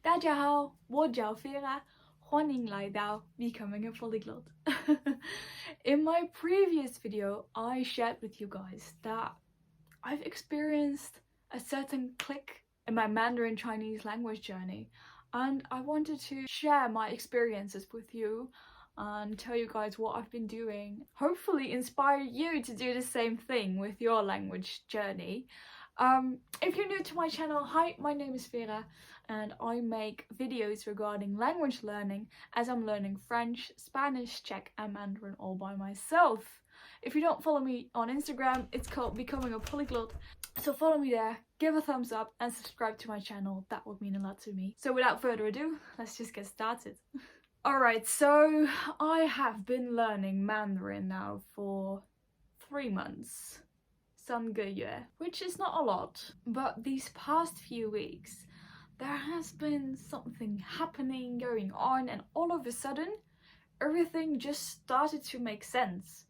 大家好，我叫 Vera，欢迎来到 Becoming a Polyglot. In my previous video, I shared with you guys that I've experienced a certain click in my Mandarin Chinese language journey, and I wanted to share my experiences with you and tell you guys what I've been doing. Hopefully inspire you to do the same thing with your language journey. If you're new to my channel, hi, my name is Vera and I make videos regarding language learning as I'm learning French, Spanish, Czech and Mandarin all by myself. If you don't follow me on Instagram, it's called Becoming a Polyglot. So follow me there, give a thumbs up and subscribe to my channel. That would mean a lot to me. So without further ado, let's just get started. Alright, so I have been learning Mandarin now for 3 months. 3个月, which is not a lot, but these past few weeks there has been something happening, going on, and all of a sudden everything just started to make sense.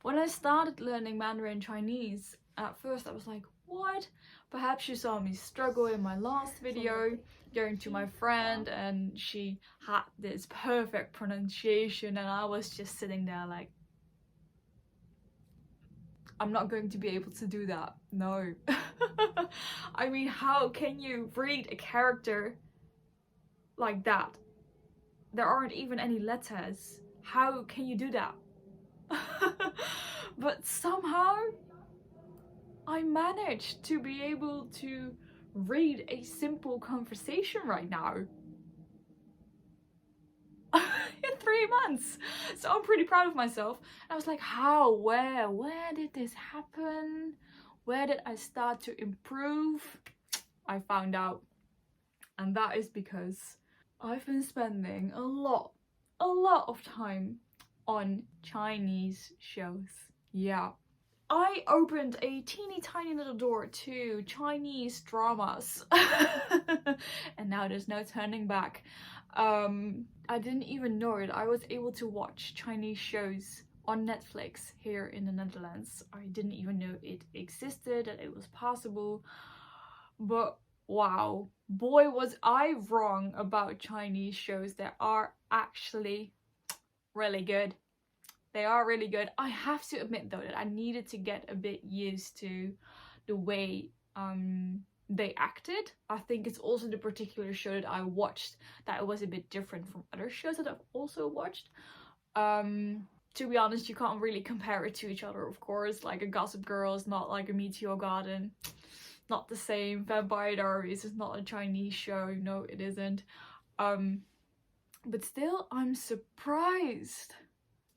When I started learning Mandarin Chinese, at first I was like, what? Perhaps you saw me struggle in my last video, going to my friend and she had this perfect pronunciation and I was just sitting there like, I'm not going to be able to do that. No. I mean, how can you read a character like that? There aren't even any letters. How can you do that? But somehow I managed to be able to read a simple conversation right now. In 3 months, so I'm pretty proud of myself. I was like, how, where did this happen? Where did I start to improve? I found out, and that is because I've been spending a lot of time on Chinese shows. Yeah, I opened a teeny tiny little door to Chinese dramas and now there's no turning back. I didn't even know it. I was able to watch Chinese shows on Netflix here in the Netherlands. I didn't even know it existed, that it was possible. But wow, boy was I wrong about Chinese shows. They are actually really good. They are really good. I have to admit though that I needed to get a bit used to the way they acted. I think it's also the particular show that I watched that it was a bit different from other shows that I've also watched. To be honest, you can't really compare it to each other, of course. Like a Gossip Girl is not like a Meteor Garden. Not the same. Vampire Diaries is not a Chinese show. No, it isn't. But still, I'm surprised.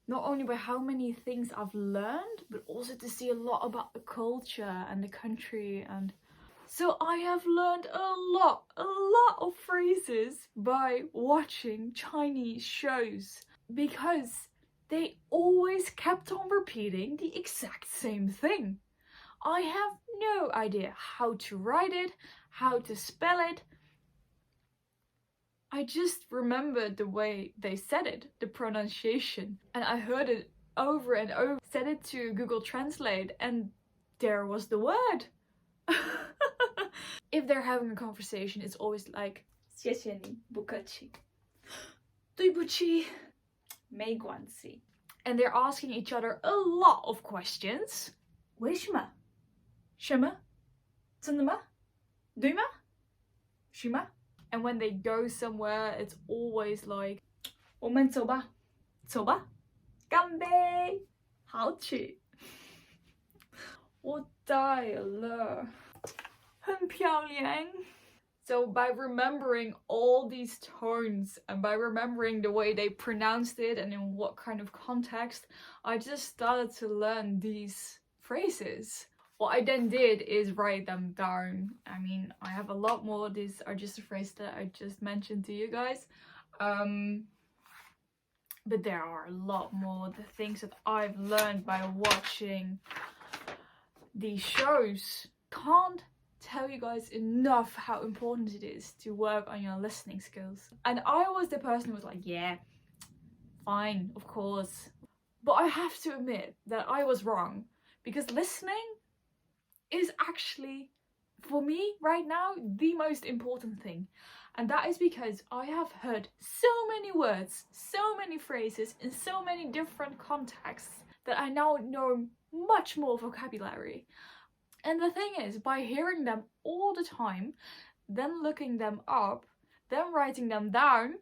Not only by how many things I've learned, but also to see a lot about the culture and the country. And so I have learned a lot of phrases by watching Chinese shows, because they always kept on repeating the exact same thing. I have no idea how to write it, how to spell it. I just remembered the way they said it, the pronunciation, and I heard it over and over. Set it to Google Translate and there was the word. If they're having a conversation, it's always like 谢谢你,不客气,对不起,没关系. And they're asking each other a lot of questions. 为什么?什么?真的吗?对吗?是吗? And when they go somewhere, it's always like 我们走吧,走吧,干杯,好吃. 我呆了. 很漂亮. So by remembering all these tones and by remembering the way they pronounced it and in what kind of context, I just started to learn these phrases. What I then did is write them down. I mean, I have a lot more. These are just the phrases that I just mentioned to you guys. But there are a lot more. The things that I've learned by watching these shows. Can't tell you guys enough how important it is to work on your listening skills. And I was the person who was like, yeah, fine, of course. But I have to admit that I was wrong, because listening is actually, for me right now, the most important thing. And that is because I have heard so many words, so many phrases in so many different contexts that I now know much more vocabulary. And the thing is, by hearing them all the time, then looking them up, then writing them down,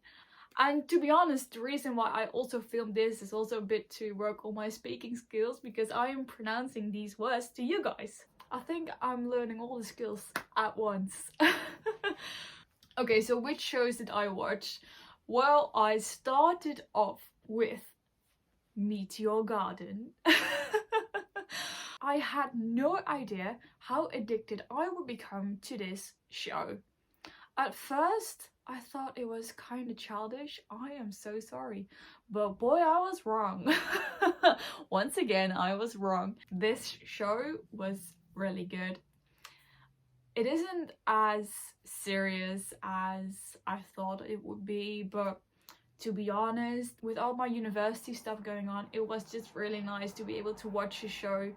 and to be honest, the reason why I also filmed this is also a bit to work on my speaking skills, because I am pronouncing these words to you guys. I think I'm learning all the skills at once. Okay, so which shows did I watch? Well, I started off with Meteor Garden. I had no idea how addicted I would become to this show. At first, I thought it was kind of childish. I am so sorry. But boy, I was wrong. Once again, I was wrong. This show was really good. It isn't as serious as I thought it would be, but to be honest, with all my university stuff going on, it was just really nice to be able to watch a show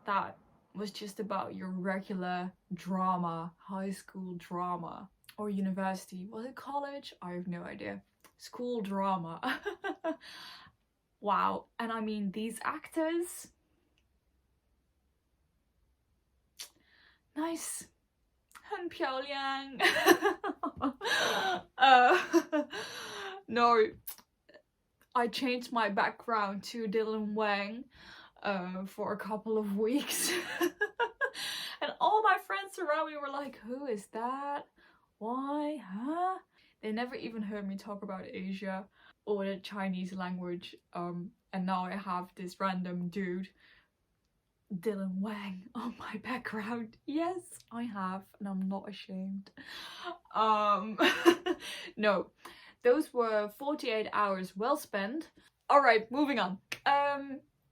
that was just about your regular drama, high school drama, or university. Was it college? I have no idea. School drama. Wow. And I mean, these actors, nice. 很漂亮. No, I changed my background to Dylan Wang for a couple of weeks. And all my friends around me were like, who is that? Why? Huh? They never even heard me talk about Asia or the Chinese language. And now I have this random dude, Dylan Wang, on my background. Yes, I have, and I'm not ashamed. No, those were 48 hours well spent. Alright, moving on.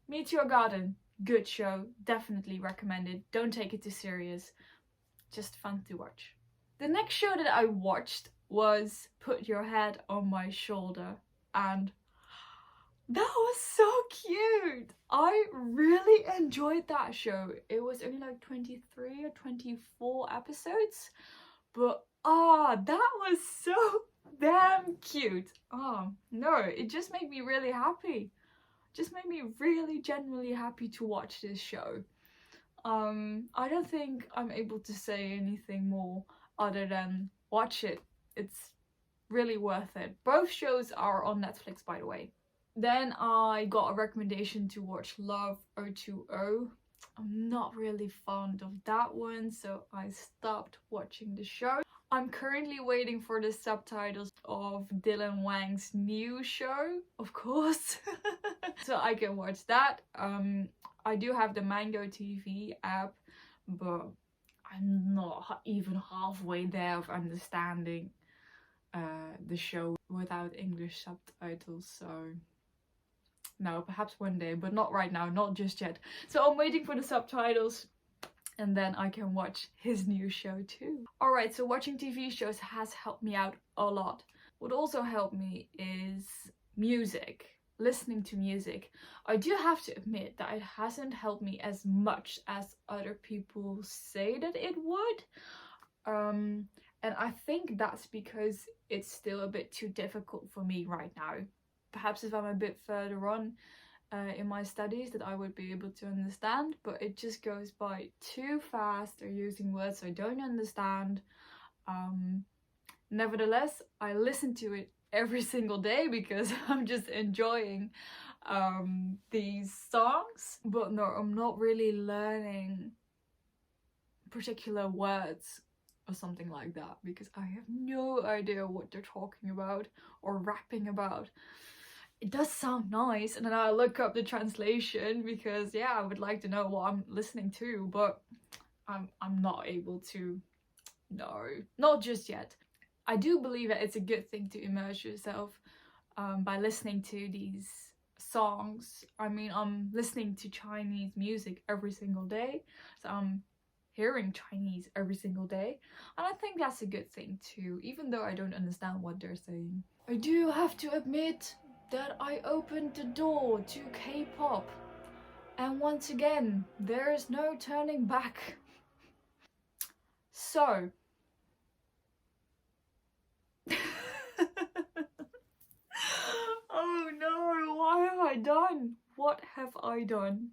Meteor Garden, good show, definitely recommended. Don't take it too serious, just fun to watch. The next show that I watched was Put Your Head on My Shoulder, and that was so cute. I really enjoyed that show. It was only like 23 or 24 episodes, but that was so damn cute. Oh no, it just made me really happy. Just made me really genuinely happy to watch this show. I don't think I'm able to say anything more other than watch it. It's really worth it. Both shows are on Netflix, by the way. Then I got a recommendation to watch Love 020. I'm not really fond of that one, so I stopped watching the show. I'm currently waiting for the subtitles of Dylan Wang's new show, of course, so I can watch that. I do have the Mango TV app, but I'm not even halfway there of understanding the show without English subtitles, so no, perhaps one day, but not right now, not just yet. So I'm waiting for the subtitles, and then I can watch his new show too. Alright, so watching TV shows has helped me out a lot. What also helped me is music, listening to music. I do have to admit that it hasn't helped me as much as other people say that it would. And I think that's because it's still a bit too difficult for me right now. Perhaps if I'm a bit further on in my studies that I would be able to understand, but it just goes by too fast. They're using words I don't understand. Nevertheless, I listen to it every single day because I'm just enjoying these songs. But no, I'm not really learning particular words or something like that because I have no idea what they're talking about or rapping about. It does sound nice, and then I look up the translation because yeah, I would like to know what I'm listening to, but I'm not able to. No, not just yet. I do believe that it's a good thing to immerse yourself by listening to these songs. I mean, I'm listening to Chinese music every single day, so I'm hearing Chinese every single day, and I think that's a good thing too, even though I don't understand what they're saying. I do have to admit that I opened the door to K-pop, and once again there is no turning back. So done? What have I done?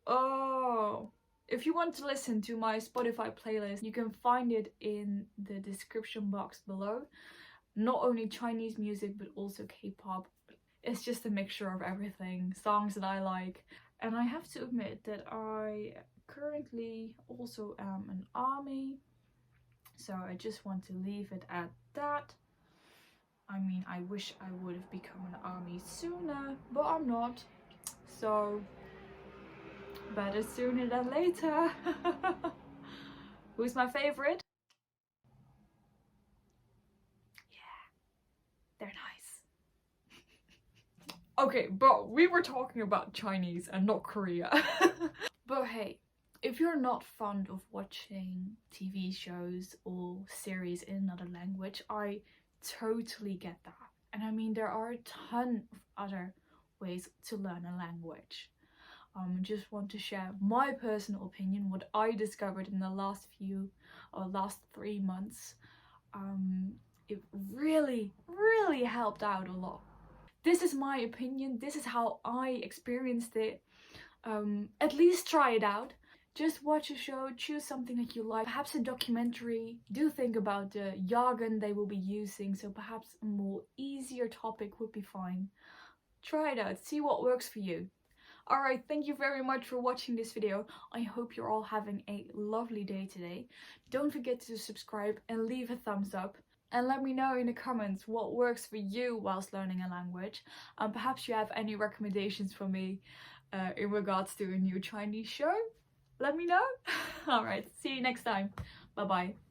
Oh, if you want to listen to my Spotify playlist, you can find it in the description box below. Not only Chinese music, but also K-pop. It's just a mixture of everything, songs that I like. And I have to admit that I currently also am an army. So I just want to leave it at that. I mean, I wish I would have become an army sooner, but I'm not. So, better sooner than later. Who's my favorite? Yeah, they're nice. Okay, but we were talking about Chinese and not Korea. But hey, if you're not fond of watching TV shows or series in another language, I totally get that. And I mean, there are a ton of other ways to learn a language. Just want to share my personal opinion, what I discovered in the last 3 months. It really helped out a lot. This is my opinion, this is how I experienced it. At least try it out. Just watch a show, choose something that you like, perhaps a documentary. Do think about the jargon they will be using, so perhaps a more easier topic would be fine. Try it out, see what works for you. Alright, thank you very much for watching this video. I hope you're all having a lovely day today. Don't forget to subscribe and leave a thumbs up. And let me know in the comments what works for you whilst learning a language. Perhaps you have any recommendations for me in regards to a new Chinese show. Let me know. Alright, see you next time. Bye bye.